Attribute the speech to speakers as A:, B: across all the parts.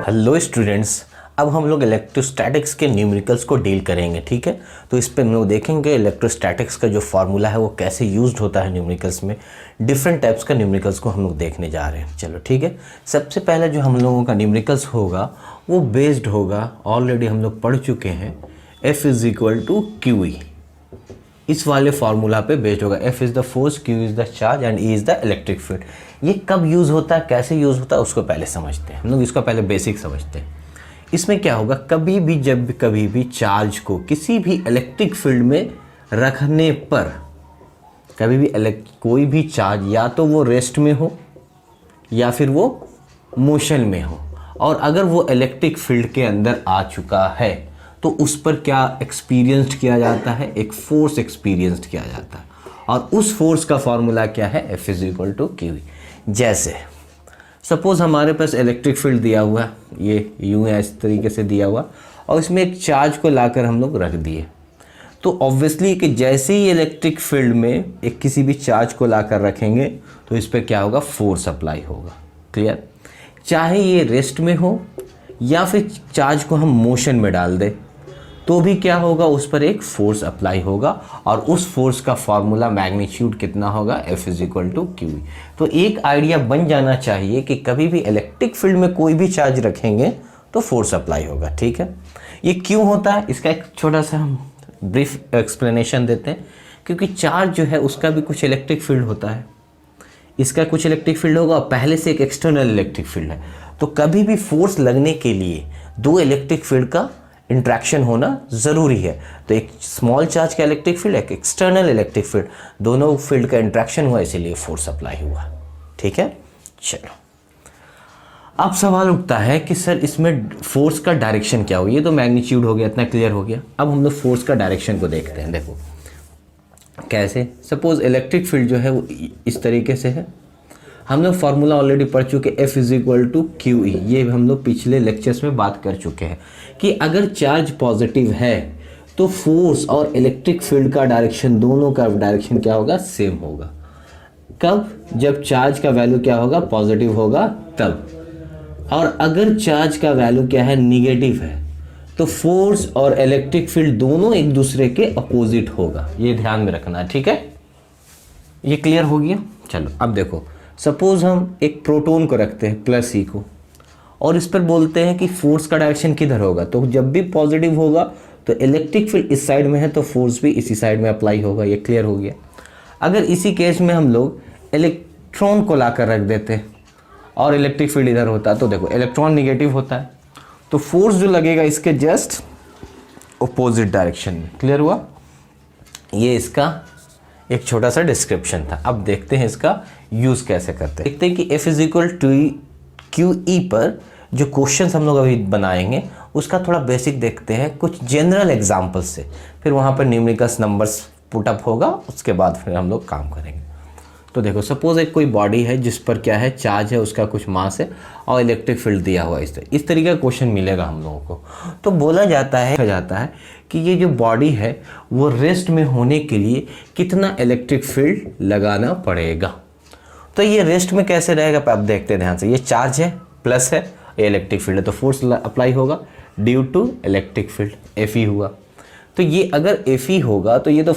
A: Hello students, अब हम लोग इलेक्ट्रोस्टैटिक्स के न्यूमेरिकल्स को डील करेंगे। ठीक है, तो इस पे हम लोग देखेंगे इलेक्ट्रोस्टैटिक्स का जो फार्मूला है वो कैसे यूज्ड होता है न्यूमेरिकल्स में। डिफरेंट टाइप्स का न्यूमेरिकल्स को हम लोग देखने जा रहे हैं। चलो ठीक है, सबसे पहले जो हम लोगों का न्यूमेरिकल्स होगा वो बेस्ड होगा, ऑलरेडी हम लोग पढ़ चुके हैं, F is equal to q E. इस वाले फार्मूला पे बेस्ड होगा। F is the force, Q is the charge and E is the electric field. ये कब यूज़ होता है, कैसे यूज़ होता है, उसको पहले समझते हैं हम लोग। इसका पहले बेसिक समझते हैं। इसमें क्या होगा, कभी भी जब कभी भी चार्ज को किसी भी इलेक्ट्रिक फील्ड में रखने पर, कभी भी कोई भी चार्ज या तो वो रेस्ट में हो या फिर वो मोशन में हो, और अगर वो इलेक्ट्रिक फील्ड के अंदर आ चुका है तो उस पर क्या एक्सपीरियंस्ड किया जाता है, एक फोर्स एक्सपीरियंस्ड किया जाता है। और उस फोर्स का फॉर्मूला क्या है, F is equal to q. जैसे सपोज हमारे पास इलेक्ट्रिक फील्ड दिया हुआ है, ये यूं है इस तरीके से दिया हुआ, और इसमें एक चार्ज को लाकर हम लोग रख दिए, तो ऑब्वियसली कि जैसे ही इलेक्ट्रिक फील्ड में एक किसी भी चार्ज को लाकर रखेंगे तो इस पर क्या होगा, फोर्स अप्लाई होगा। क्लियर, चाहे ये रेस्ट में हो या फिर चार्ज को हम मोशन में डाल दें तो भी क्या होगा, उस पर एक फोर्स अप्लाई होगा, और उस फोर्स का फॉर्मूला मैग्नीट्यूड कितना होगा, F is equal to q. तो एक आइडिया बन जाना चाहिए कि कभी भी इलेक्ट्रिक फील्ड में कोई भी चार्ज रखेंगे तो फोर्स अप्लाई होगा। ठीक है, ये क्यों होता है, इसका एक छोटा सा हम ब्रीफ एक्सप्लेनेशन देते हैं। क्योंकि चार्ज जो है उसका भी कुछ इलेक्ट्रिक फील्ड होता है, इसका कुछ इलेक्ट्रिक फील्ड होगा, और पहले से एक एक्सटर्नल इलेक्ट्रिक फील्ड है। तो कभी भी फोर्स लगने के लिए दो इलेक्ट्रिक फील्ड का इंट्रैक्शन होना ज़रूरी है। तो एक स्मॉल चार्ज का इलेक्ट्रिक फील्ड, एक एक्सटर्नल इलेक्ट्रिक फील्ड, दोनों फील्ड का इंट्रैक्शन हुआ, इसीलिए फोर्स अप्लाई हुआ। ठीक है, चलो अब सवाल उठता है कि सर इसमें फोर्स का डायरेक्शन क्या हो। ये तो मैग्नीट्यूड हो गया, इतना क्लियर हो गया। अब हम लोग फोर्स का डायरेक्शन को देखते हैं। देखो कैसे, सपोज इलेक्ट्रिक फील्ड जो है वो इस तरीके से है। हम लोग फार्मूला ऑलरेडी पढ़ चुके, F is equal to q E. ये हम लोग पिछले लेक्चर्स में बात कर चुके हैं कि अगर चार्ज पॉजिटिव है तो फोर्स और इलेक्ट्रिक फील्ड का डायरेक्शन, दोनों का डायरेक्शन क्या होगा, सेम होगा। कब, जब चार्ज का वैल्यू क्या होगा, पॉजिटिव होगा तब। और अगर चार्ज का वैल्यू क्या है, निगेटिव है, तो फोर्स और इलेक्ट्रिक फील्ड दोनों एक दूसरे के अपोजिट होगा। ये ध्यान में रखना है। ठीक है, ये क्लियर हो गया। चलो अब देखो, सपोज हम एक प्रोटॉन को रखते हैं प्लस ई को, और इस पर बोलते हैं कि फोर्स का डायरेक्शन किधर होगा। तो जब भी पॉजिटिव होगा तो इलेक्ट्रिक फील्ड इस साइड में है तो फोर्स भी इसी साइड में अप्लाई होगा। ये क्लियर हो गया। अगर इसी केस में हम लोग इलेक्ट्रॉन को लाकर रख देते हैं और इलेक्ट्रिक फील्ड इधर होता, तो देखो इलेक्ट्रॉन निगेटिव होता है, तो फोर्स जो लगेगा इसके जस्ट अपोजिट डायरेक्शन में। क्लियर हुआ, ये इसका एक छोटा सा डिस्क्रिप्शन था। अब देखते हैं इसका यूज़ कैसे करते हैं। देखते हैं कि F is equal to q E पर जो क्वेश्चंस हम लोग अभी बनाएंगे उसका थोड़ा बेसिक देखते हैं, कुछ जनरल एग्जांपल से, फिर वहाँ पर न्यूमेरिकल्स नंबर्स पुटअप होगा, उसके बाद फिर हम लोग काम करेंगे। तो देखो सपोज एक कोई बॉडी है जिस पर क्या है, चार्ज है, उसका कुछ मास है और इलेक्ट्रिक फील्ड दिया हुआ है। इस तरीके का क्वेश्चन मिलेगा हम लोगों को। तो बोला जाता है कि ये जो बॉडी है वो रेस्ट में होने के लिए कितना इलेक्ट्रिक फील्ड लगाना पड़ेगा। तो ये रेस्ट में कैसे रहेगा, आप देखते हैं ध्यान से। ये चार्ज है, प्लस है, ये इलेक्ट्रिक फील्ड है, तो फोर्स अप्लाई होगा due to electric field, F E हुआ। तो ये अगर एफ ई होगा तो ये तो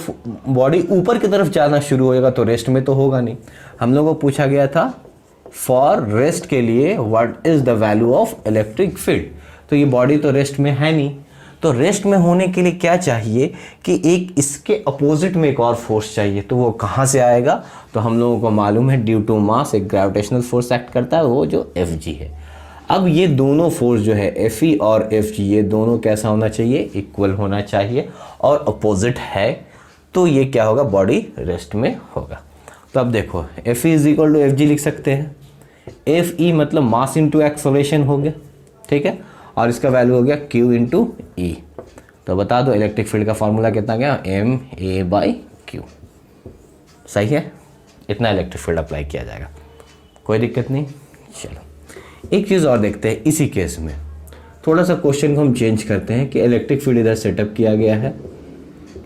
A: बॉडी ऊपर की तरफ जाना शुरू होएगा, तो रेस्ट में तो होगा नहीं। हम लोगों को पूछा गया था फॉर रेस्ट के लिए what is the value of electric field. तो ये बॉडी तो रेस्ट में है नहीं, तो रेस्ट में होने के लिए क्या चाहिए कि एक इसके अपोजिट में एक और फोर्स चाहिए। तो वो कहाँ से आएगा, तो हम लोगों को मालूम है ड्यू टू मास एक ग्रेविटेशनल फोर्स एक्ट करता है, वो जो एफ जी है। अब ये दोनों फोर्स जो है एफ ई और एफ जी, ये दोनों कैसा होना चाहिए, इक्वल होना चाहिए, और अपोजिट है तो ये क्या होगा, बॉडी रेस्ट में होगा। तो अब देखो F E is equal to F जी लिख सकते हैं। एफ ई मतलब मास इंटू एक्सेलरेशन हो गया, ठीक है, और इसका वैल्यू हो गया Q इंटू ई। तो बता दो इलेक्ट्रिक फील्ड का फॉर्मूला कितना गया, एम ए बाई क्यू। सही है, इतना इलेक्ट्रिक फील्ड अप्लाई किया जाएगा, कोई दिक्कत नहीं। चलो एक चीज़ और देखते हैं इसी केस में। थोड़ा सा क्वेश्चन को हम चेंज करते हैं कि इलेक्ट्रिक फील्ड इधर सेटअप किया गया है,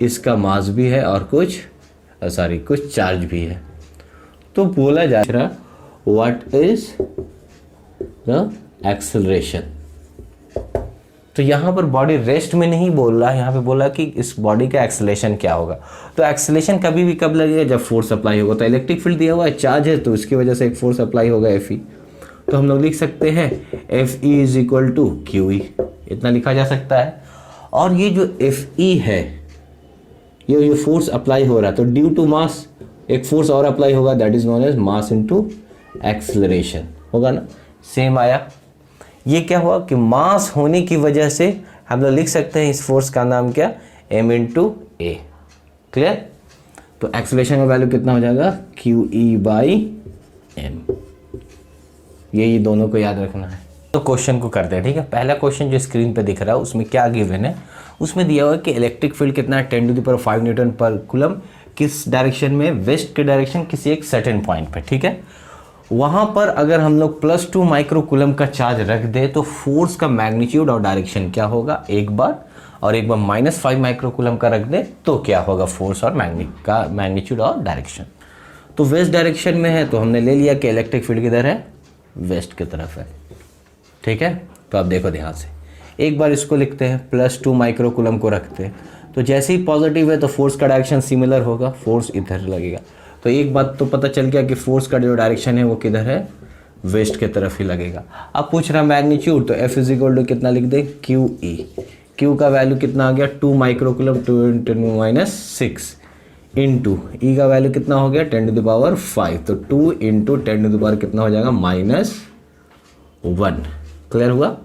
A: इसका मास भी है और कुछ चार्ज भी है। तो बोला जा रहा व्हाट इज द एक्सेलरेशन, तो यहाँ पर बॉडी रेस्ट में नहीं बोल रहा है, यहाँ पे बोला कि इस बॉडी का एक्सेलेरेशन क्या होगा। तो एक्सेलेरेशन कभी भी कब लगेगा, जब फोर्स अप्लाई होगा। तो इलेक्ट्रिक फील्ड दिया हुआ है, चार्ज है, तो इसकी वजह से एक फोर्स अप्लाई होगा Fe। तो हम लोग लिख सकते हैं Fe is equal to QE, इतना लिखा जा सकता है। और ये जो Fe है, ये फोर्स अप्लाई हो रहा है, तो ड्यू टू मास एक फोर्स और अप्लाई होगा, that is known as mass into acceleration, होगा ना। सेम आया, ये क्या हुआ कि मास होने की वजह से हम लोग लिख सकते हैं इस फोर्स का नाम क्या, m इंटू ए। क्लियर। तो एक्सेलरेशन का वैल्यू कितना हो जाएगा, QE बाई m। ये दोनों को याद रखना है। तो क्वेश्चन को करते हैं, ठीक है। पहला क्वेश्चन जो स्क्रीन पे दिख रहा है उसमें क्या गिवन है, उसमें दिया हुआ है कि इलेक्ट्रिक फील्ड कितना है 10⁵ न्यूटन पर कूलम, किस डायरेक्शन में, वेस्ट के डायरेक्शन, किसी एक सर्टेन पॉइंट पे, ठीक है। वहाँ पर अगर हम लोग +2 माइक्रो कूलम का चार्ज रख दे तो फोर्स का मैग्नीट्यूड और डायरेक्शन क्या होगा एक बार, और एक बार -5 माइक्रो कूलम का रख दे तो क्या होगा फोर्स और मैग्नीट्यूड और डायरेक्शन। तो वेस्ट डायरेक्शन में है तो हमने ले लिया कि इलेक्ट्रिक फील्ड किधर है, वेस्ट की तरफ है, ठीक है। तो आप देखो ध्यान से, एक बार इसको लिखते हैं, +2 माइक्रो कूलम को रखते हैं, तो जैसे ही पॉजिटिव है तो फोर्स का डायरेक्शन सिमिलर होगा, फोर्स इधर लगेगा। तो एक बात तो पता चल गया कि फोर्स का जो डायरेक्शन है वो किधर है, वेस्ट के तरफ ही लगेगा। अब पूछ रहा मैग्नीट्यूड, तो F इज इक्वल टू कितना लिख दे, QE। Q का वैल्यू कितना आ गया, 2 माइक्रो कूलम, 2×10⁻�6 इंटू E का वैल्यू कितना हो गया, 10⁵ तो 2 इंटू 10⁻, कितना हो जाएगा, -1। क्लियर हुआ।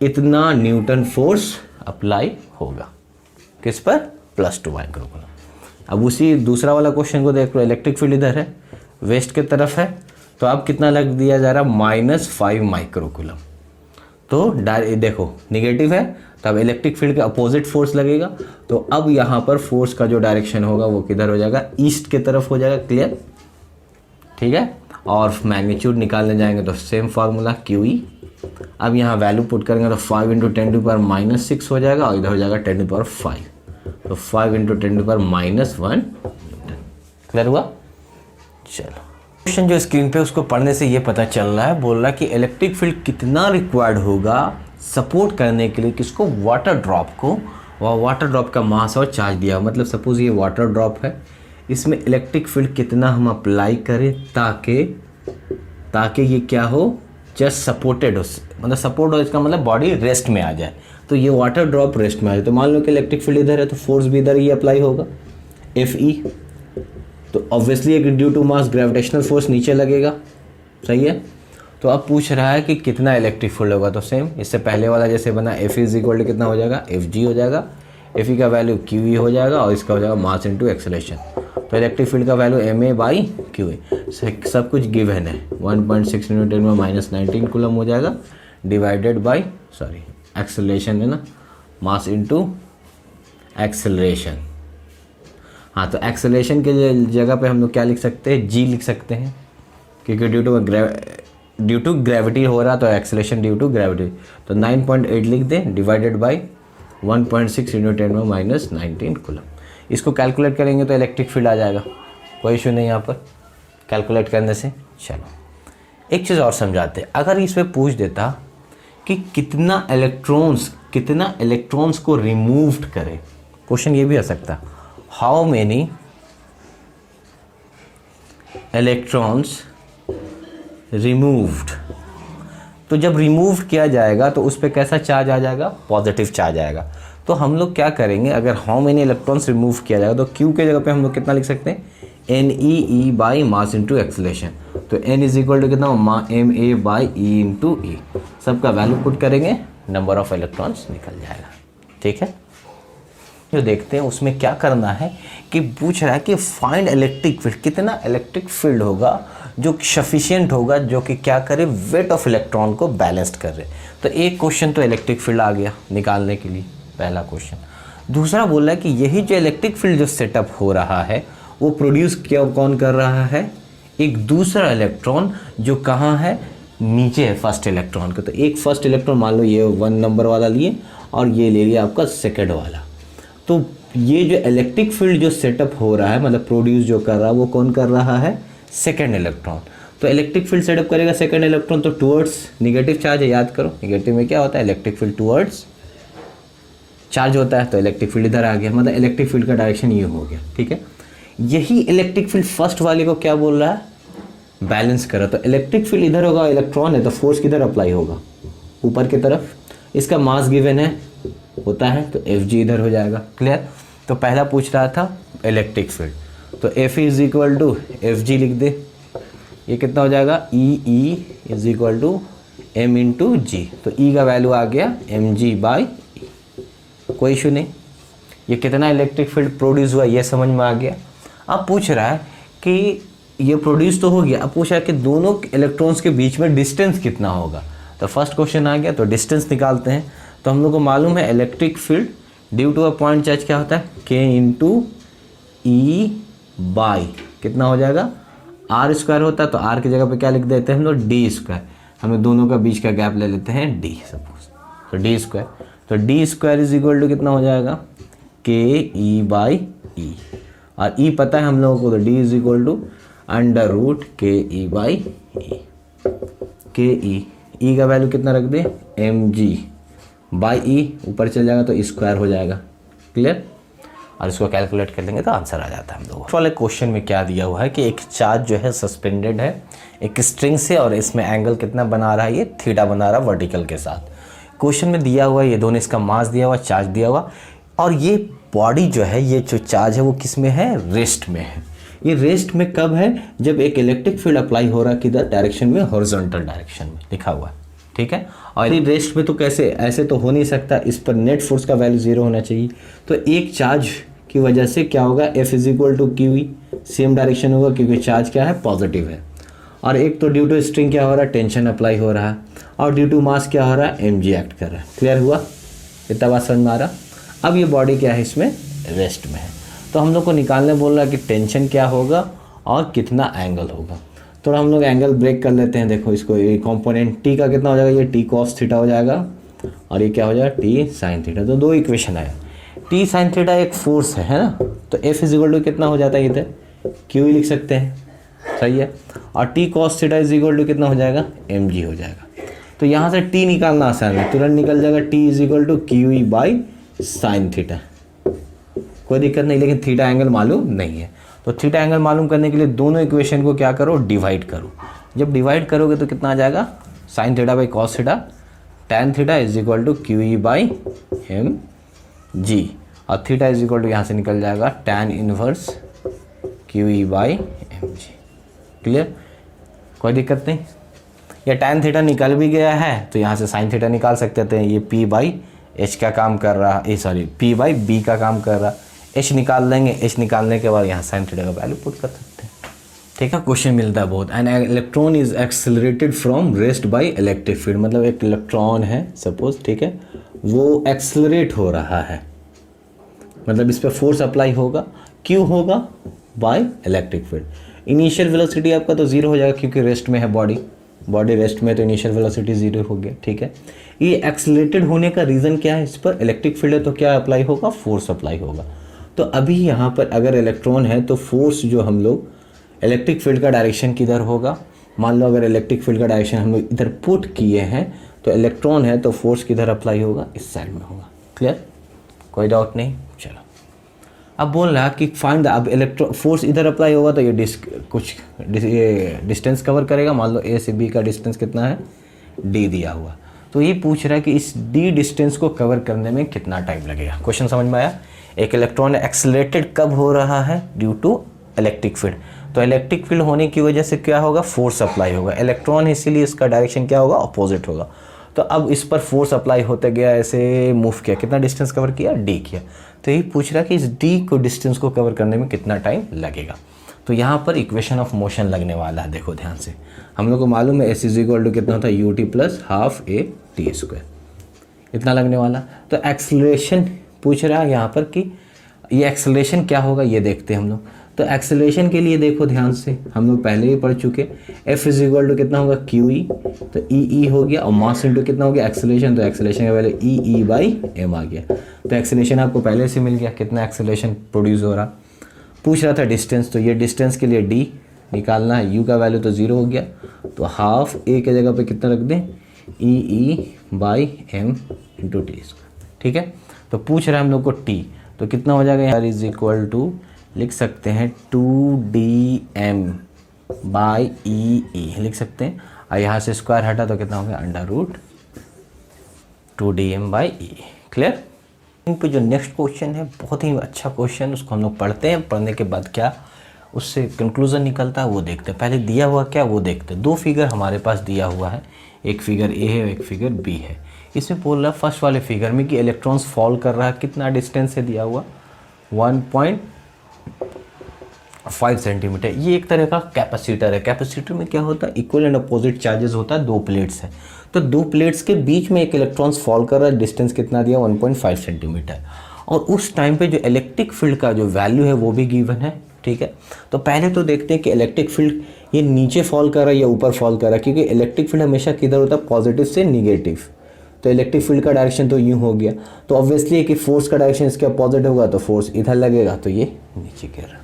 A: इतना न्यूटन फोर्स अप्लाई होगा किस पर, +2 माइक्रो कूलम। अब उसी दूसरा वाला क्वेश्चन को देख लो, इलेक्ट्रिक फील्ड इधर है, वेस्ट की तरफ है, तो अब कितना लग दिया जा रहा है, -5 माइक्रो कूलम। तो देखो निगेटिव है, तो अब इलेक्ट्रिक फील्ड के अपोजिट फोर्स लगेगा, तो अब यहाँ पर फोर्स का जो डायरेक्शन होगा वो किधर हो जाएगा, ईस्ट की तरफ हो जाएगा। क्लियर, ठीक है। और मैग्नीट्यूड निकालने जाएंगे तो सेम फार्मूला QE। अब यहाँ वैल्यू पुट करेंगे तो 5 × 10⁻⁻6 हो जाएगा, और इधर हो जाएगा 10⁵, तो 5 × 10⁻⁻1। क्लियर हुआ। चलो क्वेश्चन जो स्क्रीन पे उसको पढ़ने से ये पता चल रहा है, बोल रहा है कि इलेक्ट्रिक फील्ड कितना रिक्वायर्ड होगा सपोर्ट करने के लिए किसको, वाटर ड्रॉप को। वह वाटर ड्रॉप का मास और चार्ज दिया, मतलब सपोज ये वाटर ड्रॉप है, इसमें इलेक्ट्रिक फील्ड कितना हम अप्लाई करें ताकि ये क्या हो, जस्ट सपोर्टेड हो, मतलब सपोर्ट हो, इसका मतलब बॉडी रेस्ट में आ जाए। तो ये वाटर ड्रॉप रेस्ट में आ जाए, तो मान लो कि इलेक्ट्रिक फील्ड इधर है तो फोर्स भी इधर ही अप्लाई होगा, Fe। तो ऑब्वियसली एक due to mass gravitational force नीचे लगेगा, सही है। तो अब पूछ रहा है कि कितना इलेक्ट्रिक फील्ड होगा, तो सेम इससे पहले वाला जैसे बना, F इज इक्वल टू कितना हो जाएगा, Fg हो जाएगा, Fe का वैल्यू QE हो जाएगा, और इसका हो जाएगा मास इनटू एक्सेलरेशन। तो इलेक्ट्रिक फील्ड का वैल्यू ma/QE, सब कुछ गिवन है, 1.6 × 10⁻⁻19 कूलम हो जाएगा, डिवाइडेड बाई एक्सेलरेशन है ना, मास इनटू एक्सेलरेशन। हाँ, तो एक्सेलरेशन के जगह पे हम लोग क्या लिख सकते हैं, G लिख सकते हैं, क्योंकि ड्यू टू ग्रेविटी हो रहा, तो एक्सेलरेशन ड्यू टू ग्रेविटी, तो 9.8 लिख दें, डिवाइडेड बाई 1.6 × 10⁻⁻19 कूलम। इसको कैलकुलेट करेंगे तो इलेक्ट्रिक फील्ड आ जाएगा, कोई इशू नहीं यहाँ पर कैलकुलेट करने से। चलो एक चीज़ और समझाते हैं, अगर इसमें पूछ देता कि कितना इलेक्ट्रॉन्स को रिमूव्ड करे, क्वेश्चन ये भी आ सकता, हाउ मेनी इलेक्ट्रॉन्स रिमूव्ड। तो जब रिमूव किया जाएगा तो उस पर कैसा चार्ज आ जाएगा, पॉजिटिव चार्ज आएगा। तो हम लोग क्या करेंगे, अगर हाउ मेनी इलेक्ट्रॉन्स रिमूव किया जाएगा तो Q के जगह पे हम लोग कितना लिख सकते हैं, NE by mass into acceleration. तो N इज इक्वल टू कितना, ma by E into E। सबका वैल्यू पुट करेंगे, नंबर ऑफ इलेक्ट्रॉन्स निकल जाएगा, ठीक है। जो देखते हैं उसमें क्या करना है कि पूछ रहा है कि फाइंड इलेक्ट्रिक फील्ड, कितना इलेक्ट्रिक फील्ड होगा जो सफिशिएंट होगा, जो कि क्या करे, वेट ऑफ इलेक्ट्रॉन को बैलेंस्ड करे। तो एक क्वेश्चन तो इलेक्ट्रिक फील्ड आ गया निकालने के लिए, पहला क्वेश्चन। दूसरा बोल रहा है कि यही जो इलेक्ट्रिक फील्ड जो सेटअप हो रहा है वो प्रोड्यूस कौन कर रहा है, एक दूसरा इलेक्ट्रॉन जो कहाँ है, नीचे है फर्स्ट इलेक्ट्रॉन के। तो एक फर्स्ट इलेक्ट्रॉन मान लो ये 1 नंबर वाला लिए, और ये ले लिया आपका सेकंड वाला। तो ये जो इलेक्ट्रिक फील्ड जो सेटअप हो रहा है, मतलब प्रोड्यूस जो कर रहा है, वो कौन कर रहा है, सेकंड इलेक्ट्रॉन। तो इलेक्ट्रिक फील्ड सेटअप करेगा सेकंड इलेक्ट्रॉन, तो टुवर्ड्स निगेटिव चार्ज है, याद करो निगेटिव में क्या होता है, इलेक्ट्रिक फील्ड टुवर्ड्स चार्ज होता है तो इलेक्ट्रिक फील्ड इधर आ गया, मतलब इलेक्ट्रिक फील्ड का डायरेक्शन ये हो गया, ठीक है। यही इलेक्ट्रिक फील्ड फर्स्ट वाले को क्या बोल रहा है, बैलेंस करो। तो इलेक्ट्रिक फील्ड इधर होगा, इलेक्ट्रॉन है तो फोर्स किधर अप्लाई होगा, ऊपर की तरफ। इसका मास गिवन है होता है तो एफ जी इधर हो जाएगा, क्लियर। तो पहला पूछ रहा था इलेक्ट्रिक फील्ड, तो F is equal to F जी लिख दे, ये कितना हो जाएगा, E is equal to M into G. तो ई का वैल्यू आ गया एम जी बाई, कोई इशू नहीं। ये कितना इलेक्ट्रिक फील्ड प्रोड्यूस हुआ ये समझ में आ गया। अब पूछ रहा है कि ये प्रोड्यूस तो हो गया, अब पूछ रहा है कि दोनों इलेक्ट्रॉन्स के बीच में डिस्टेंस कितना होगा। तो फर्स्ट क्वेश्चन आ गया, तो डिस्टेंस निकालते हैं। तो हम लोग को मालूम है electric field due to a point charge क्या होता है, के इंटू ई बाई कितना हो जाएगा, आर स्क्वायर होता है। तो आर की जगह पे क्या लिख देते हैं हम लोग, डी स्क्वायर। हम लोग दोनों का बीच का गैप ले लेते हैं डी सपोज, तो डी स्क्वायर। तो D square is equal to कितना हो जाएगा, के ई बाई ई, और ई पता है हम लोगों को, तो D is equal to under root के ई बाई ई। के ई का वैल्यू कितना रख दे, एम जी बाई ई, ऊपर चल जाएगा तो स्क्वायर हो जाएगा, क्लियर। और इसको कैलकुलेट कर लेंगे तो आंसर आ जाता है हम लोगों को। वाले क्वेश्चन में क्या दिया हुआ है कि एक चार्ज जो है सस्पेंडेड है एक स्ट्रिंग से, और इसमें एंगल कितना बना रहा है, ये थीटा बना रहा है वर्टिकल के साथ। क्वेश्चन में दिया हुआ है ये दोनों, इसका मास दिया हुआ, चार्ज दिया हुआ, और ये बॉडी जो है, ये जो चार्ज है वो किस में है, रेस्ट में है। ये रेस्ट में कब है, जब एक इलेक्ट्रिक फील्ड अप्लाई हो रहा है किधर डायरेक्शन में, हॉरिजॉन्टल डायरेक्शन में लिखा हुआ है, ठीक है। और ये रेस्ट में तो कैसे, ऐसे तो हो नहीं सकता, इस पर नेट फोर्स का वैल्यू 0 होना चाहिए। तो एक चार्ज की वजह से क्या होगा, F is equal to q E, same direction होगा क्योंकि चार्ज क्या है, पॉजिटिव है। और एक तो ड्यू टू स्ट्रिंग क्या हो रहा है, टेंशन अप्लाई हो रहा है, और ड्यू टू मास क्या हो रहा है, एम जी एक्ट कर रहा है। क्लियर हुआ, इतना बात समझ में आ रहा। अब ये बॉडी क्या है, इसमें रेस्ट में है। तो हम लोग को निकालने बोल रहा है कि टेंशन क्या होगा और कितना एंगल होगा। तो हम लोग एंगल ब्रेक कर लेते हैं। देखो इसको, ये कॉम्पोनेंट टी का कितना हो जाएगा, ये टी कॉस थीटा हो जाएगा, और ये क्या हो जाएगा, टी साइन थीटा। तो दो इक्वेशन आया, टी साइन थीटा एक फोर्स है ना, तो एफ इज इक्वल टू कितना हो जाता है, इधर क्यू ही लिख सकते हैं, सही है। और T cos theta is equal to कितना हो जाएगा, एम जी हो जाएगा। तो यहाँ से टी निकालना आसान है, तुरंत निकल जाएगा, T is equal to q E by sine theta, कोई दिक्कत नहीं। लेकिन थीटा एंगल मालूम नहीं है, तो थीटा एंगल मालूम करने के लिए दोनों इक्वेशन को क्या करो, डिवाइड करो। जब डिवाइड करोगे तो कितना आ जाएगा, sine theta by cos theta, tan theta is equal to q E by m g, और थीटा इज इक्वल टू यहाँ से निकल जाएगा tan inverse q E by m g. Clear, कोई दिक्कत नहीं। या टैन थीटा निकल भी गया है तो यहाँ से साइन थीटा निकाल सकते थे। ये पी बाई एच का काम कर रहा है, सॉरी पी बाई बी का काम कर रहा है, एच निकाल लेंगे, एच निकालने के बाद यहाँ साइन थीटा का वैल्यू पुट कर सकते हैं, ठीक है। क्वेश्चन मिलता है बहुत। An electron is accelerated from rest by electric field, मतलब एक इलेक्ट्रॉन है सपोज, ठीक है, वो एक्सेलरेट हो रहा है, मतलब इस पर फोर्स अप्लाई होगा, क्यों होगा, by electric field. Initial velocity आपका तो 0 हो जाएगा क्योंकि रेस्ट में है बॉडी रेस्ट में, तो इनिशियल वेलोसिटी 0 हो गया, ठीक है। ये एक्सेलरेटेड होने का रीज़न क्या है, इस पर इलेक्ट्रिक फील्ड है तो क्या अप्लाई होगा, फोर्स अप्लाई होगा। तो अभी यहाँ पर अगर इलेक्ट्रॉन है तो फोर्स जो हम लोग इलेक्ट्रिक फील्ड का डायरेक्शन किधर होगा, मान लो अगर इलेक्ट्रिक फील्ड का डायरेक्शन हम लोग इधर पुट किए हैं तो इलेक्ट्रॉन है तो फोर्स किधर अप्लाई होगा, इस साइड में होगा। क्लियर, कोई डाउट नहीं। चलो अब बोल रहा कि फाइंड अब इलेक्ट्रो फोर्स इधर अप्लाई होगा तो ये डिस्टेंस कवर करेगा। मान लो ए से बी का डिस्टेंस कितना है, डी दिया हुआ, तो ये पूछ रहा है कि इस डी डिस्टेंस को कवर करने में कितना टाइम लगेगा। क्वेश्चन समझ में आया। एक इलेक्ट्रॉन एक्सेलरेटेड कब हो रहा है, ड्यू टू इलेक्ट्रिक फील्ड। तो इलेक्ट्रिक फील्ड होने की वजह से क्या होगा, फोर्स अप्लाई होगा। इलेक्ट्रॉन इसीलिए इसका डायरेक्शन क्या होगा, अपोजिट होगा। तो अब इस पर फोर्स अप्लाई होते गया, ऐसे मूव किया, कितना डिस्टेंस कवर किया, डी किया। तो यही पूछ रहा है कि इस डी को डिस्टेंस को कवर करने में कितना टाइम लगेगा। तो यहाँ पर इक्वेशन ऑफ मोशन लगने वाला है। देखो ध्यान से, हम लोग को मालूम है एस इज इक्वल टू कितना होता है, you t plus half a T square, इतना लगने वाला। तो एक्सेलरेशन पूछ रहा है यहाँ पर कि ये एक्सेलरेशन क्या होगा, ये देखते हैं हम लोग। तो एक्सेलरेशन के लिए देखो ध्यान से, हम लोग पहले ही पढ़ चुके, एफ इज इक्वल टू कितना होगा, क्यू ई, तो ई ई हो गया, और मास इंटू कितना हो गया, एक्सेलरेशन, तो एक्सेलरेशन का value E E by M आ गया। तो एक्सेलरेशन आपको पहले से मिल गया, कितना एक्सेलरेशन प्रोड्यूस हो रहा। पूछ रहा था डिस्टेंस, तो ये डिस्टेंस के लिए डी निकालना है, यू का वैल्यू तो 0 हो गया, तो हाफ ए के जगह पे कितना रख दें, E E by M into T square, ठीक है। तो पूछ रहा है हम लोग को टी, तो कितना हो जाएगा यार, इज इक्वल टू लिख सकते हैं 2dm बाई ई लिख सकते हैं, और यहाँ से स्क्वायर हटा तो कितना हो गया under root 2dm by E. Clear. इन पे जो नेक्स्ट क्वेश्चन है बहुत ही अच्छा क्वेश्चन, उसको हम लोग पढ़ते हैं, पढ़ने के बाद क्या उससे कंक्लूजन निकलता है वो देखते हैं। पहले दिया हुआ क्या वो देखते हैं। दो फिगर हमारे पास दिया हुआ है, एक फिगर ए है और एक फिगर बी है। इसमें बोल रहा है फर्स्ट वाले फिगर में कि इलेक्ट्रॉन्स फॉल कर रहा है, कितना डिस्टेंस से दिया हुआ 1.5 सेंटीमीटर। ये एक तरह का कैपेसिटर है। कैपेसिटर में क्या होता है, इक्वल एंड अपोजिट चार्जेस होता है, दो प्लेट्स है, तो दो प्लेट्स के बीच में एक इलेक्ट्रॉन्स फॉल कर रहा है, डिस्टेंस कितना दिया 1.5 सेंटीमीटर। और उस टाइम पे जो इलेक्ट्रिक फील्ड का जो वैल्यू है वो भी गिवन है। ठीक है, तो पहले तो देखते हैं कि इलेक्ट्रिक फील्ड ये नीचे फॉल कर रहा है या ऊपर फॉल कर रहा है, क्योंकि इलेक्ट्रिक फील्ड हमेशा किधर होता है, पॉजिटिव से निगेटिव। तो इलेक्ट्रिक फील्ड का डायरेक्शन तो यूँ हो गया, तो ऑब्वियसली कि फोर्स का डायरेक्शन इसका पॉजिटिव होगा तो फोर्स इधर लगेगा, तो ये नीचे गिर रहा।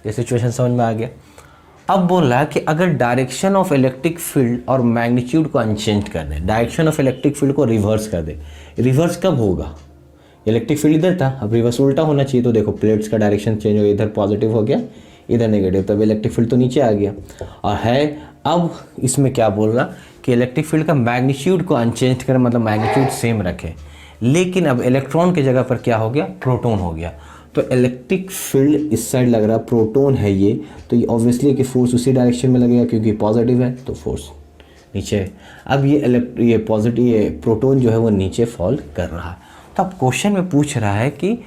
A: ये सिचुएशन समझ में आ गया। अब बोल रहा है कि अगर डायरेक्शन ऑफ इलेक्ट्रिक फील्ड और मैग्नीट्यूड को अनचेंज कर दे, डायरेक्शन ऑफ इलेक्ट्रिक फील्ड को रिवर्स कर दे। रिवर्स कब होगा, इलेक्ट्रिक फील्ड इधर था, अब रिवर्स उल्टा होना चाहिए। तो देखो प्लेट्स का डायरेक्शन चेंज हो गया, इधर पॉजिटिव हो गया, इधर नेगेटिव, तब इलेक्ट्रिक फील्ड तो नीचे आ गया। और है अब इसमें क्या बोल रहा कि इलेक्ट्रिक फील्ड का मैग्नीट्यूड को अनचेंज करें, मतलब मैग्नीट्यूड सेम रखें, लेकिन अब इलेक्ट्रॉन की जगह पर क्या हो गया, प्रोटॉन हो गया। तो इलेक्ट्रिक फील्ड इस साइड लग रहा, प्रोटॉन है ये, तो ये ऑब्वियसली कि फोर्स उसी डायरेक्शन में लगेगा क्योंकि पॉजिटिव है, तो फोर्स नीचे है। अब ये पॉजिटिव, ये प्रोटॉन जो है वो नीचे फॉल कर रहा है। तो अब क्वेश्चन में पूछ रहा है कि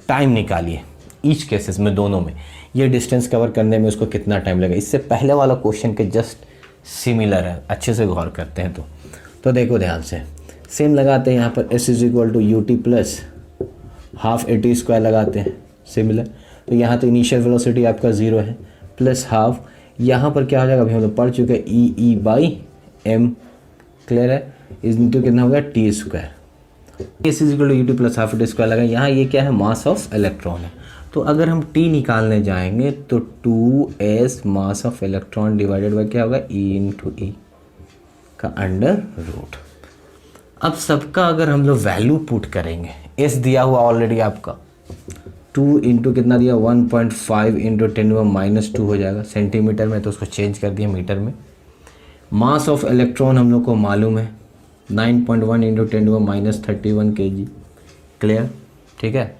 A: टाइम निकालिए ईच केसेस में, दोनों में ये डिस्टेंस कवर करने में उसको कितना टाइम लगेगा। इससे पहले वाला क्वेश्चन के जस्ट सिमिलर है, अच्छे से गौर करते हैं तो देखो ध्यान से, सेम लगाते हैं यहाँ पर s is equal to u t plus half a T square लगाते हैं, सिमिलर। तो यहाँ तो इनिशियल वेलोसिटी आपका 0 है, प्लस हाफ, यहाँ पर क्या हो जाएगा, अभी हम लोग पढ़ चुके हैं ई बाई एम। क्लियर है, इस इंटू कितना होगा t square, s is equal to u t plus half a T square लगा। यहाँ ये क्या है, मास ऑफ इलेक्ट्रॉन है। तो अगर हम टी निकालने जाएंगे तो 2s mass of electron divided by क्या होगा, ई इंटू ई का अंडर रूट। अब सबका अगर हम लोग वैल्यू पुट करेंगे, s दिया हुआ ऑलरेडी आपका 2 इंटू कितना दिया 1.5 इंटू 10⁻⁻² हो जाएगा सेंटीमीटर में, तो उसको चेंज कर दिया मीटर में। मास ऑफ इलेक्ट्रॉन हम लोग को मालूम है 9.1 इंटू 10⁻31 kg। क्लियर, ठीक है।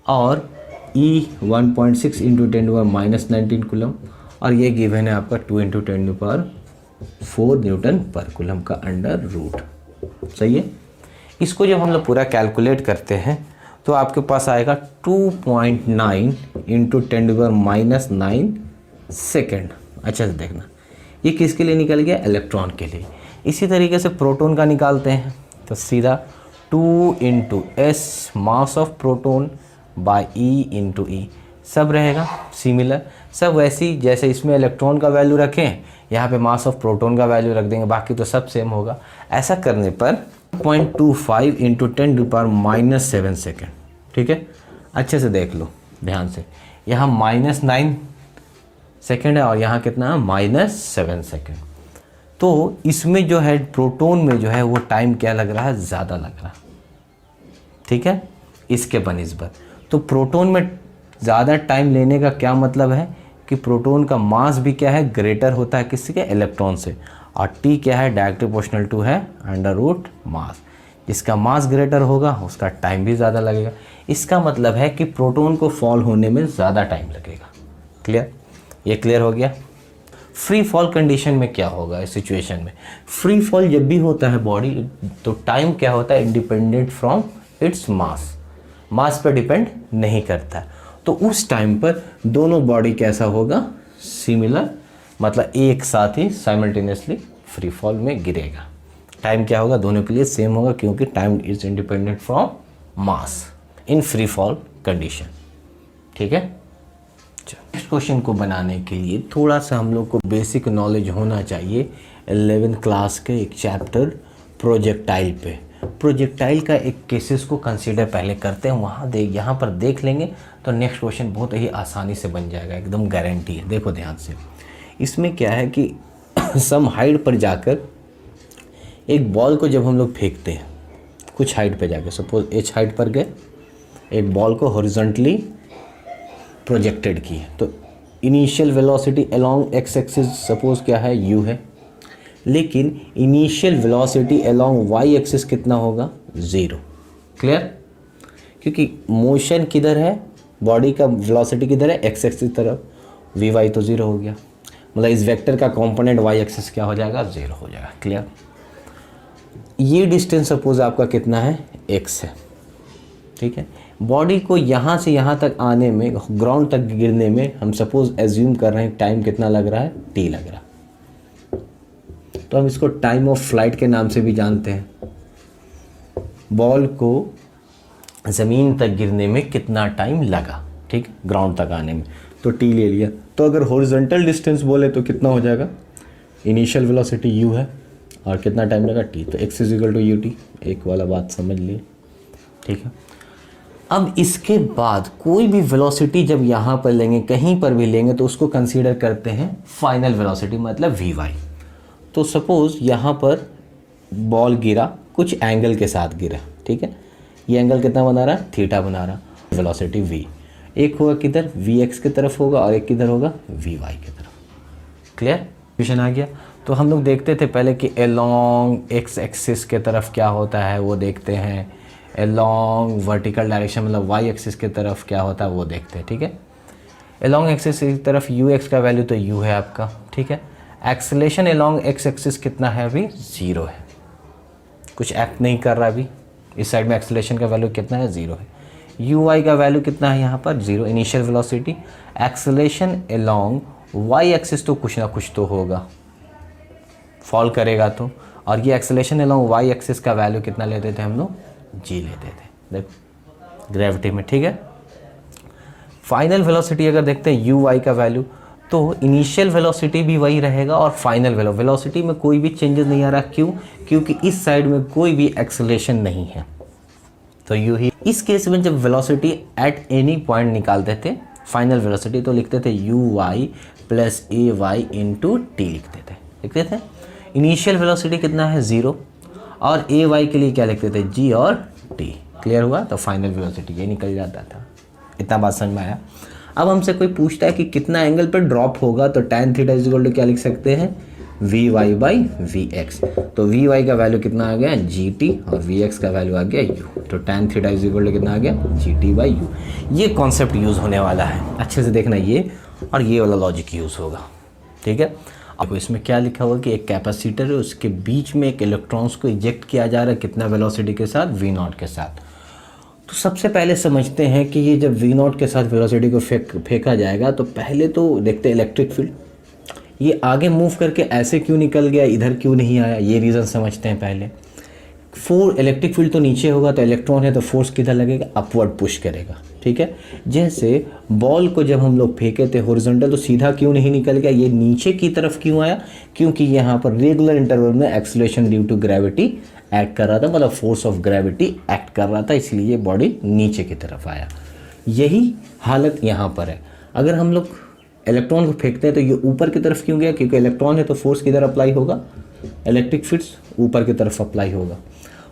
A: और E 1.6 इंटू 10⁻19 कूलम, और ये गिवन है आपका 2 इंटू 10⁴ न्यूटन पर कूलम का अंडर रूट। सही है। इसको जब हम लोग पूरा कैलकुलेट करते हैं तो आपके पास आएगा 2.9 इंटू 10⁻9 सेकेंड। अच्छा से देखना, ये किसके लिए निकल गया, इलेक्ट्रॉन के लिए। इसी तरीके से प्रोटॉन का निकालते हैं, तो सीधा 2 into S mass of proton by E into E, सब रहेगा सिमिलर। सब वैसी जैसे इसमें इलेक्ट्रॉन का वैल्यू रखें, यहाँ पे मास ऑफ प्रोटॉन का वैल्यू रख देंगे, बाकी तो सब सेम होगा। ऐसा करने पर 0.25 इंटू 10⁻⁻7 सेकेंड। ठीक है, अच्छे से देख लो ध्यान से, यहाँ -9 सेकेंड है और यहाँ कितना -7 सेकेंड। तो इसमें जो है प्रोटॉन में जो है वो टाइम क्या लग रहा है, ज़्यादा लग रहा है। ठीक है, इसके बनिस्बत तो प्रोटॉन में ज़्यादा टाइम लेने का क्या मतलब है कि प्रोटॉन का मास भी क्या है, ग्रेटर होता है किससे के, इलेक्ट्रॉन से। और टी क्या है, डायरेक्टली प्रोपोर्शनल टू है अंडर रूट मास। जिसका मास ग्रेटर होगा उसका टाइम भी ज़्यादा लगेगा। इसका मतलब है कि प्रोटॉन को फॉल होने में ज़्यादा टाइम लगेगा। क्लियर, ये क्लियर हो गया। फ्री फॉल कंडीशन में क्या होगा इस सिचुएशन में, फ्री फॉल जब भी होता है बॉडी तो टाइम क्या होता है, इंडिपेंडेंट फ्रॉम इट्स मास, मास पर डिपेंड नहीं करता। तो उस टाइम पर दोनों बॉडी कैसा होगा, सिमिलर, मतलब एक साथ ही साइमल्टेनियसली फ्री फॉल में गिरेगा। टाइम क्या होगा, दोनों के लिए सेम होगा, क्योंकि time is independent from mass in free fall condition. ठीक है। नेक्स्ट क्वेश्चन को बनाने के लिए थोड़ा सा हम लोग को बेसिक नॉलेज होना चाहिए 11th क्लास के एक चैप्टर प्रोजेक्टाइल पे। प्रोजेक्टाइल का एक केसेस को कंसीडर पहले करते हैं, वहाँ यहाँ पर देख लेंगे तो नेक्स्ट क्वेश्चन बहुत ही आसानी से बन जाएगा, एकदम गारंटी है। देखो ध्यान से, इसमें क्या है कि सम हाइट पर जाकर एक बॉल को जब हम लोग फेंकते हैं, कुछ हाइट पे जाके, सपोज h हाइट पर गए, एक बॉल को हॉरिजॉन्टली प्रोजेक्टेड की, तो initial velocity along x axis suppose क्या है, u है, लेकिन initial velocity along y axis कितना होगा, 0। क्लियर? क्योंकि मोशन किधर है, बॉडी का वेलोसिटी किधर है, एक्स एक्सिस तरफ, vy तो 0 हो गया, मतलब इस वेक्टर का कंपोनेंट y एक्सिस क्या हो जाएगा, 0 हो जाएगा। क्लियर? ये डिस्टेंस सपोज आपका कितना है, x है, ठीक है। बॉडी को यहाँ से यहाँ तक आने में, ग्राउंड तक गिरने में हम सपोज एज्यूम कर रहे हैं टाइम कितना लग रहा है, t लग रहा है, तो हम इसको टाइम ऑफ फ्लाइट के नाम से भी जानते हैं। बॉल को ज़मीन तक गिरने में कितना टाइम लगा, ठीक है, ग्राउंड तक आने में, तो t ले लिया। तो अगर हॉरिजॉन्टल डिस्टेंस बोले तो कितना हो जाएगा, इनिशियल वेलोसिटी u है और कितना टाइम लगा, t, तो x इक्वल टू ut, एक वाला बात समझ लिए, ठीक है। अब इसके बाद कोई भी वेलोसिटी जब यहाँ पर लेंगे, कहीं पर भी लेंगे, तो उसको कंसीडर करते हैं फाइनल वेलोसिटी, मतलब vy। तो सपोज यहाँ पर बॉल गिरा, कुछ एंगल के साथ गिरा, ठीक है, ये एंगल कितना बना रहा है, थीटा बना रहा, वेलोसिटी v, एक होगा किधर, vx की तरफ होगा और एक किधर होगा, vy की तरफ। क्लियर? क्वेश्चन आ गया। तो हम लोग देखते थे पहले कि अलोंग एक्स एक्सिस के तरफ क्या होता है वो देखते हैं, अलोंग वर्टिकल डायरेक्शन मतलब वाई एक्सिस की तरफ क्या होता है वो देखते हैं, ठीक है। अलोंग एक्सिस की तरफ यू एक्स का वैल्यू तो यू है आपका, ठीक है। एक्सेलेरेशन अलोंग एक्स एक्सिस कितना है, अभी 0 है, कुछ एक्ट नहीं कर रहा अभी, इस साइड में एक्सेलेरेशन का वैल्यू कितना है, 0 है। यू वाई का वैल्यू कितना है यहाँ पर, 0, initial velocity. Acceleration along y axis तो कुछ ना कुछ तो होगा, फॉल करेगा तो, और ये एक्सेलेरेशन अलोंग वाई एक्सिस का वैल्यू कितना लेते थे हम लोग, g लेते थे, देखो ग्रेविटी में, ठीक है। फाइनल वेलोसिटी अगर देखते हैं यू वाई का वैल्यू, तो इनिशियल वेलोसिटी भी वही रहेगा और फाइनल वेलोसिटी में कोई भी चेंजेस नहीं आ रहा, क्यों, क्योंकि इस साइड में कोई भी एक्सेलेरेशन नहीं है, तो यू ही। इस केस में जब वेलोसिटी एट एनी पॉइंट निकालते थे फाइनल वेलोसिटी, तो लिखते थे u y plus a y into t लिखते थे। इनिशियल वेलोसिटी कितना है, 0, और ए वाई के लिए क्या लिखते थे, जी और टी। क्लियर हुआ? तो फाइनल वेलोसिटी ये निकल जाता था। इतना बात समझ में आया? अब हमसे कोई पूछता है कि कितना एंगल पर ड्रॉप होगा, तो tan theta is equal to क्या लिख सकते हैं, v y by v x. तो वी वाई का वैल्यू कितना आ गया, जी टी, और वी एक्स का वैल्यू आ गया यू। तो tan theta is equal to कितना आ गया, जी टी बाई यू। ये कॉन्सेप्ट यूज़ होने वाला है, अच्छे से देखना, ये और ये वाला लॉजिक यूज़ होगा, ठीक है। आपको इसमें क्या लिखा हुआ कि एक कैपेसिटर है, उसके बीच में एक इलेक्ट्रॉन्स को इजेक्ट किया जा रहा है, कितना वेलोसिटी के साथ, वी नॉट के साथ। तो सबसे पहले समझते हैं कि ये जब वी नॉट के साथ वेलोसिटी को फेंका जाएगा, तो पहले तो देखते हैं इलेक्ट्रिक फील्ड, ये आगे मूव करके ऐसे क्यों निकल गया, इधर क्यों नहीं आया, ये रीज़न समझते हैं पहले। इलेक्ट्रिक फील्ड तो नीचे होगा, तो इलेक्ट्रॉन है तो फोर्स किधर लगेगा, अपवर्ड पुश करेगा, ठीक है। जैसे बॉल को जब हम लोग फेंके थे हॉरिजॉन्टल, तो सीधा क्यों नहीं निकल गया, ये नीचे की तरफ क्यों आया, क्योंकि यहाँ पर रेगुलर इंटरवल में acceleration due to gravity act कर रहा था, मतलब फोर्स ऑफ ग्रेविटी एक्ट कर रहा था, इसलिए बॉडी नीचे की तरफ आया। यही हालत यहाँ पर है। अगर हम लोग इलेक्ट्रॉन को फेंकते हैं तो ये ऊपर की तरफ क्यों गया, क्योंकि इलेक्ट्रॉन है तो फोर्स किधर अप्लाई होगा, इलेक्ट्रिक फील्ड ऊपर की तरफ अप्लाई होगा।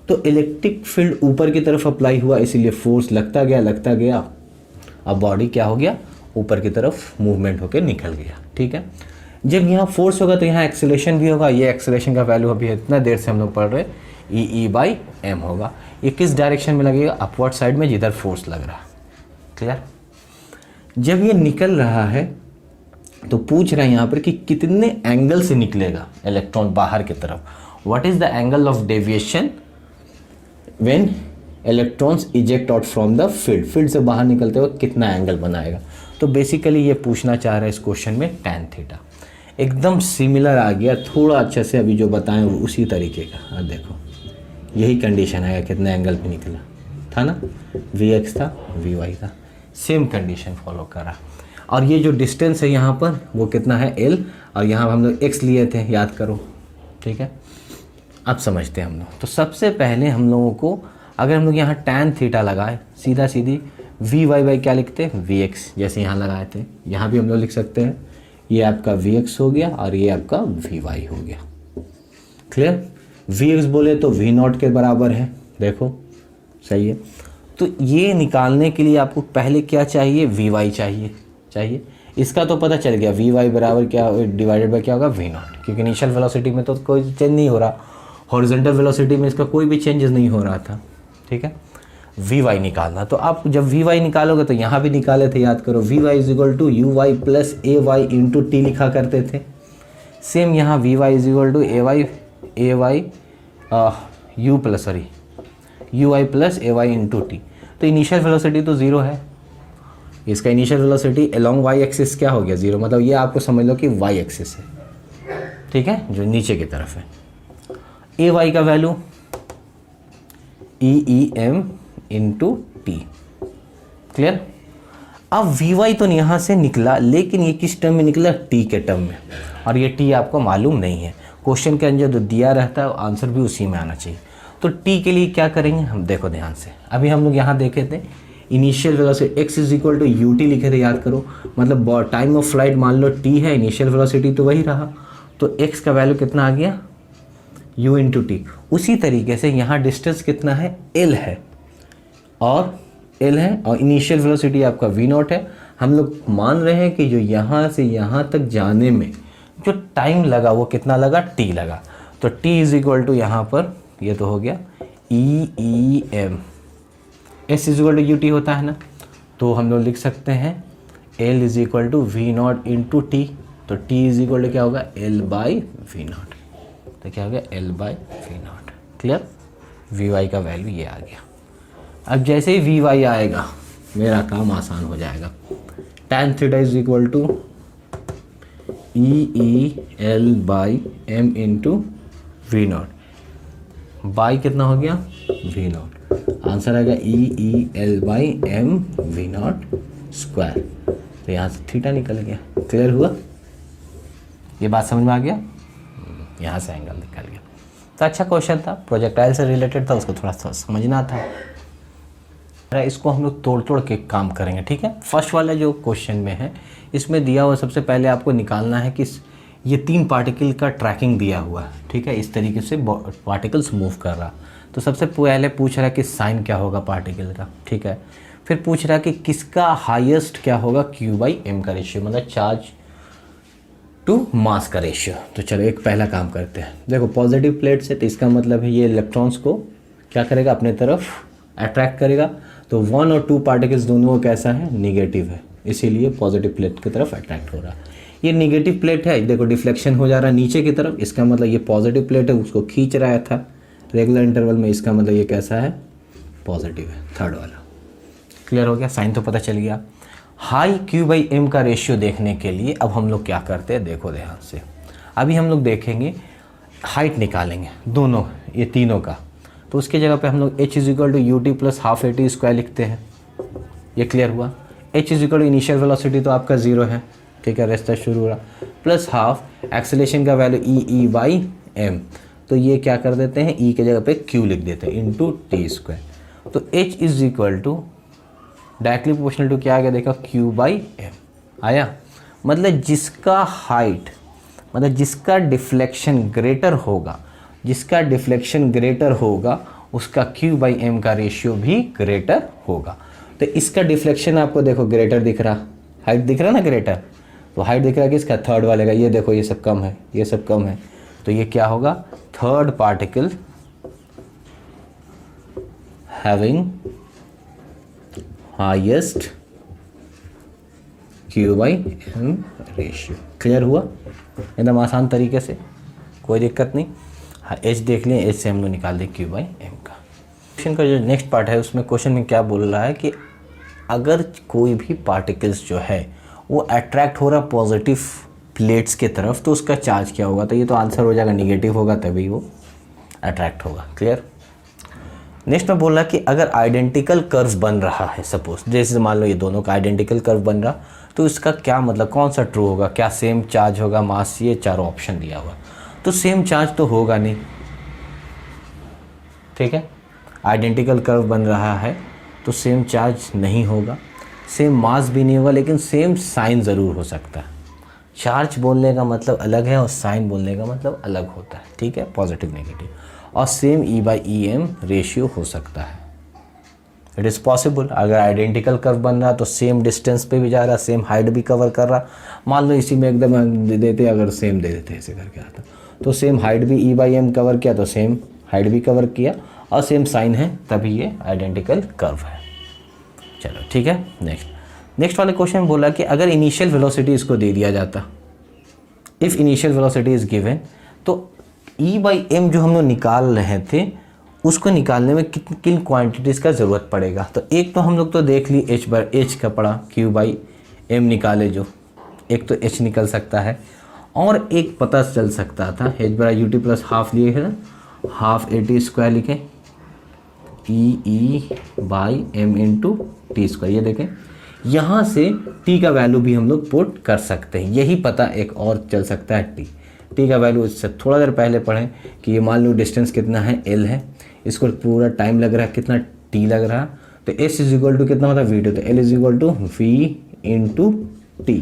A: तो इलेक्ट्रिक फील्ड ऊपर की तरफ अप्लाई हुआ, इसीलिए फोर्स लगता गया, अब बॉडी क्या हो गया, ऊपर की तरफ मूवमेंट होकर निकल गया, ठीक है। जब यहाँ फोर्स होगा तो यहाँ एक्सेलरेशन भी होगा, ये एक्सेलरेशन का वैल्यू अभी इतना देर से हम लोग पढ़ रहे, ई बाई एम होगा। ये किस डायरेक्शन में लगेगा, अपवर्ड साइड में, जिधर फोर्स लग रहा है। क्लियर? जब ये निकल रहा है तो पूछ रहा है यहाँ पर कि कितने एंगल से निकलेगा इलेक्ट्रॉन बाहर की तरफ, what is the angle of deviation when electrons eject out from the field से बाहर निकलते हुए कितना एंगल बनाएगा। तो बेसिकली ये पूछना चाह रहा है इस क्वेश्चन में tan थीटा। एकदम सिमिलर आ गया, थोड़ा अच्छे से अभी जो बताएं वो उसी तरीके का। अब देखो यही कंडीशन है, कितना एंगल पे निकला था ना, Vx था Vy था, सेम कंडीशन फॉलो करा। और ये जो डिस्टेंस है यहाँ पर वो कितना है L, और यहाँ हम लोग x लिए थे, याद करो, ठीक है। अब समझते हैं हम लोग। तो सबसे पहले हम लोगों को अगर हम लोग यहाँ tan थीटा लगाए, सीधा सीधी Vy बाई क्या लिखते हैं, Vx, जैसे यहाँ लगाए थे, यहाँ भी हम लोग लिख सकते हैं, ये आपका Vx हो गया और ये आपका Vy हो गया। क्लियर? Vx बोले तो V नॉट के बराबर है, देखो सही है। तो ये निकालने के लिए आपको पहले क्या चाहिए, वी वाई चाहिए। इसका तो पता चल गया, वी वाई बराबर क्या डिवाइडेड बाय क्या होगा, वी नॉट, क्योंकि इनिशियल वेलोसिटी में तो कोई चेंज नहीं हो रहा, हॉरिजॉन्टल वेलोसिटी में इसका कोई भी चेंजेस नहीं हो रहा था। ठीक है, वी वाई निकालना, तो आप जब वी वाई निकालोगे तो यहाँ भी निकाले थे, याद करो, v y is equal to u y plus a y into t लिखा करते थे। सेम यहाँ v y is equal to a y u y plus a y into t. तो इनिशियल वेलोसिटी तो ज़ीरो है, इसका initial velocity along y axis क्या हो गया, ज़ीरो, मतलब ये आपको समझ लो कि वाई एक्सिस है। ठीक है, जो नीचे की तरफ है। ए वाई का value e m into t, clear. अब वी वाई तो यहाँ से निकला, लेकिन ये किस टर्म में निकला, टी के टर्म में, और ये टी आपको मालूम नहीं है। क्वेश्चन के अंदर जो दिया रहता है आंसर भी उसी में आना चाहिए। तो टी के लिए क्या करेंगे हम, देखो ध्यान से, अभी हम लोग यहाँ देखे थे initial velocity x is equal to u t लिखे थे, याद करो, मतलब टाइम ऑफ फ्लाइट मान लो टी है, इनिशियल वेलोसिटी तो वही रहा, तो एक्स का वैल्यू कितना आ गया, u इंटू टी। उसी तरीके से यहाँ डिस्टेंस कितना है, l है, और इनिशियल वेलोसिटी आपका v नॉट है। हम लोग मान रहे हैं कि जो यहाँ से यहाँ तक जाने में जो टाइम लगा वो कितना लगा, t लगा। तो t इज इक्वल टू यहाँ पर ये तो हो गया e m, s is equal to u t होता है ना, तो हम लोग लिख सकते हैं l is equal to v nought into t. तो t इज इक्वल टू क्या होगा, l बाई वी नॉट, तो क्या हो गया, l by v nought. Clear, v y का वैल्यू ये आ गया। अब जैसे ही वी वाई आएगा मेरा काम आसान हो जाएगा। tan theta is equal to e l by M into v nought, by कितना हो गया, वी नॉट, आंसर आएगा e l by m v nought square. तो यहाँ से थीटा निकल गया। क्लियर हुआ, ये बात समझ में आ गया, यहाँ से एंगल निकल गया। तो अच्छा क्वेश्चन था, प्रोजेक्टाइल से रिलेटेड था, उसको थोड़ा सा समझना था। इसको हम लोग तोड़ तोड़ के काम करेंगे। ठीक है, फर्स्ट वाला जो क्वेश्चन में है, इसमें दिया हुआ सबसे पहले आपको निकालना है कि ये 3 पार्टिकल का ट्रैकिंग दिया हुआ है। ठीक है, इस तरीके से पार्टिकल्स मूव कर रहा। तो सबसे पहले पूछ रहा है कि साइन क्या होगा पार्टिकल का। ठीक है, फिर पूछ रहा है कि किसका हाईएस्ट क्या होगा, क्यू बाई एम का रेशियो, मतलब चार्ज टू मास का रेशियो। तो चलो एक पहला काम करते हैं। देखो पॉजिटिव प्लेट से, तो इसका मतलब है ये इलेक्ट्रॉन्स को क्या करेगा, अपने तरफ अट्रैक्ट करेगा। तो 1 और 2 पार्टिकल्स दोनों कैसा है, निगेटिव है, इसीलिए पॉजिटिव प्लेट की तरफ अट्रैक्ट हो रहा है। ये निगेटिव प्लेट है, देखो डिफ्लेक्शन हो जा रहा है नीचे की तरफ, इसका मतलब ये पॉजिटिव प्लेट है, उसको खींच रहा था रेगुलर इंटरवल में, इसका मतलब ये कैसा है, पॉजिटिव है, थर्ड वाला। क्लियर हो गया, साइन तो पता चल गया। हाई क्यू बाई एम का रेशियो देखने के लिए अब हम लोग क्या करते हैं, देखो ध्यान से। अभी हम लोग देखेंगे हाइट निकालेंगे दोनों, ये तीनों का। तो उसकी जगह पे हम लोग h is equal to u t plus half a T square लिखते हैं। ये क्लियर हुआ। h is equal to initial velocity तो आपका 0 है, ठीक है, रेस्टा शुरू हो रहा, प्लस हाफ एक्सेलेरेशन का वैल्यू ई बाई एम। तो ये क्या कर देते हैं, e के जगह पे q लिख देते हैं इंटू टी स्क्वायर। तो h is equal to directly proportional to क्या आ गया, देखा, q बाई एम आया। मतलब जिसका हाइट, मतलब जिसका डिफ्लेक्शन ग्रेटर होगा, उसका q बाई एम का रेशियो भी ग्रेटर होगा। तो इसका डिफ्लेक्शन आपको देखो ग्रेटर दिख रहा, हाइट दिख रहा ना ग्रेटर, तो हाइट दिख रहा है किसका, थर्ड वाले का। ये देखो ये सब कम है, ये सब कम है, तो ये क्या होगा, third particle having highest q by m ratio. Clear हुआ, एकदम आसान तरीके से, कोई दिक्कत नहीं। हाँ, एच देख लें, एच से हम लोग निकाल दें क्यू बाई एम का। क्वेश्चन का जो नेक्स्ट पार्ट है, उसमें क्वेश्चन में क्या बोल रहा है कि अगर कोई भी पार्टिकल्स जो है वो अट्रैक्ट हो रहा पॉजिटिव प्लेट्स के तरफ, तो उसका चार्ज क्या होगा। तो ये तो आंसर हो जाएगा निगेटिव होगा, तभी वो अट्रैक्ट होगा। क्लियर। नेक्स्ट में बोल रहा है कि अगर आइडेंटिकल कर्व बन रहा है, सपोज जैसे मान लो ये दोनों का आइडेंटिकल कर्व बन रहा, तो इसका क्या मतलब, कौन सा ट्रू होगा, क्या सेम चार्ज होगा, मास, ये चारों ऑप्शन दिया हुआ। तो सेम चार्ज तो होगा नहीं, ठीक है, आइडेंटिकल कर्व बन रहा है तो सेम चार्ज नहीं होगा, सेम मास भी नहीं होगा, लेकिन सेम साइन ज़रूर हो सकता है। चार्ज बोलने का मतलब अलग है और साइन बोलने का मतलब अलग होता है, ठीक है, पॉजिटिव नेगेटिव। और same e by e m ratio हो सकता है। It is possible. अगर आइडेंटिकल कर्व बन रहा तो सेम डिस्टेंस पे भी जा रहा, सेम हाइट भी कवर कर रहा। मान लो इसी में एकदम दे देते, अगर सेम दे देते ऐसे करके आता तो सेम हाइट भी ई बाई एम कवर किया तो सेम हाइट भी कवर किया और सेम साइन है, तभी ये आइडेंटिकल कर्व है। चलो ठीक है। नेक्स्ट वाले क्वेश्चन में बोला कि अगर इनिशियल वेलोसिटी इसको दे दिया जाता, if initial velocity is given, तो ई बाई एम जो हम लोग निकाल रहे थे उसको निकालने में किन क्वांटिटीज़ का ज़रूरत पड़ेगा। तो एक तो हम लोग तो देख ली एच का पड़ा, क्यू बाई एम निकाले जो, एक तो एच निकल सकता है और एक पता चल सकता था एच बरा यू टी प्लस हाफ लिए है ना, हाफ ए टी स्क्वायर लिखें E by M into T square. ये देखें यहाँ से टी का वैल्यू भी हम लोग पुट कर सकते हैं, यही पता एक और चल सकता है टी का वैल्यू। इससे थोड़ा देर पहले पढ़ें कि ये मान लो डिस्टेंस कितना है एल है, इसको पूरा टाइम लग रहा है कितना टी लग रहा, तो एस इज इक्वल टू कितना होता है वी टू, तो l is equal to v into t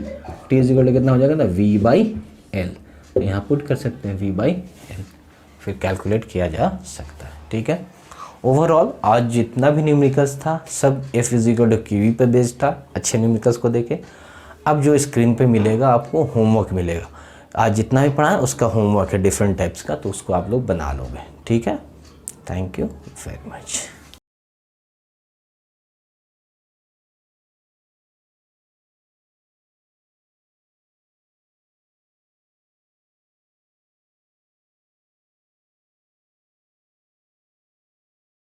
A: is equal to कितना हो जाएगा, तो वी बाई एल। तो यहाँ पुट कर सकते हैं वी बाई एल, फिर कैलकुलेट किया जा सकता है। ठीक है। ओवरऑल आज जितना भी न्यूमेरिकल्स था सब f is equal to q पे बेस्ड था। अच्छे न्यूमेरिकल्स को देखे। अब जो स्क्रीन पे मिलेगा आपको होमवर्क मिलेगा, आज जितना भी पढ़ा है उसका होमवर्क है डिफरेंट टाइप्स का, तो उसको आप लोग बना लोगे। ठीक है। Thank you very much.